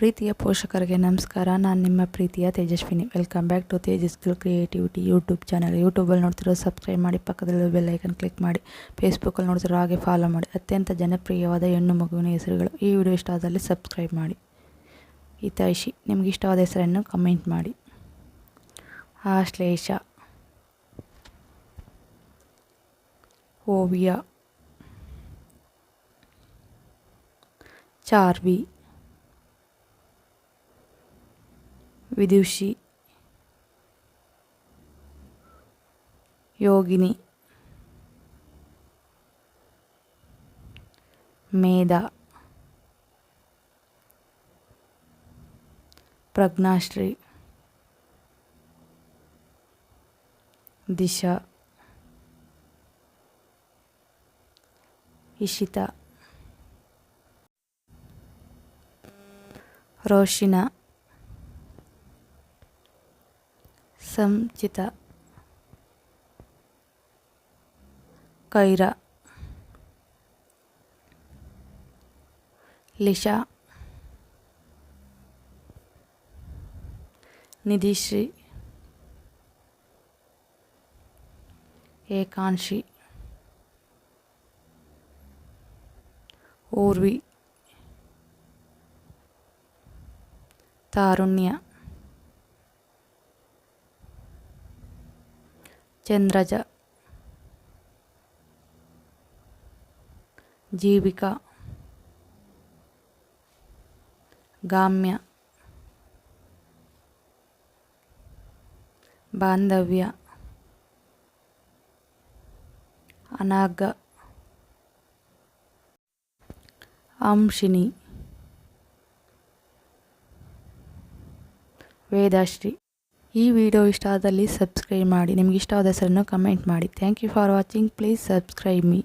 ಪ್ರೀತಿಯ ಪೋಷಕರಿಗೆ ನಮಸ್ಕಾರ. ನಾನು ನಿಮ್ಮ ಪ್ರೀತಿಯ Tejaswini. Welcome back to Tejas creativity YouTube channel. ಯೂಟ್ಯೂಬಲ್ಲಿ ನೋಡ್ತಿರೋ ಸಬ್ಸ್ಕ್ರೈಬ್ ಮಾಡಿ, ಪಕ್ಕದಲ್ಲಿ ಬೆಲ್ ಐಕನ್ ಕ್ಲಿಕ್ ಮಾಡಿ. ಫೇಸ್ಬುಕ್ಕಲ್ಲಿ ನೋಡ್ತಿರೋ ಹಾಗೆ ಫಾಲೋ ಮಾಡಿ. ಅತ್ಯಂತ ಜನಪ್ರಿಯವಾದ ಹೆಣ್ಣು ಮಗುವಿನ ಹೆಸರುಗಳು. ಈ ವಿಡಿಯೋ ಇಷ್ಟ ಆದಲ್ಲಿ ಸಬ್ಸ್ಕ್ರೈಬ್ ಮಾಡಿ. ಹಿತೈಷಿ, ನಿಮ್ಗೆ ಇಷ್ಟವಾದ ಹೆಸರನ್ನು ಕಮೆಂಟ್ ಮಾಡಿ. ಆಶ್ಲೇಷ, ಓವಿಯಾ, ಚಾರ್ವಿ, ವಿದುಷಿ, ಯೋಗಿನಿ, ಮೇಧ, ಪ್ರಜ್ಞಾಶ್ರೀ, ದಿಶಾ, ಇಶಿತಾ, ರೋಶಿನಾ, ಸಂಚಿತ, ಕೈರಾ, ಲಿಶಾ, ನಿಧಿಶ್ರೀ, ಏಕಾಂಶಿ, ಊರ್ವಿ, ತಾರುಣ್ಯ, ಚಂದ್ರಜ, ಜೀವಿಕಾ, ಗಾಮ್ಯ, ಬಾಂಧವ್ಯ, ಅನಾಗ, ಅಂಶಿನಿ, ವೇದಾಶ್ರೀ. ಈ ವಿಡಿಯೋ ಇಷ್ಟ ಆದಲ್ಲಿ ಸಬ್ಸ್ಕ್ರೈಬ್ ಮಾಡಿ. ನಿಮ್ಗೆ ಇಷ್ಟವಾದ ಹೆಸರನ್ನು ಕಮೆಂಟ್ ಮಾಡಿ. Thank you for watching. Please subscribe me.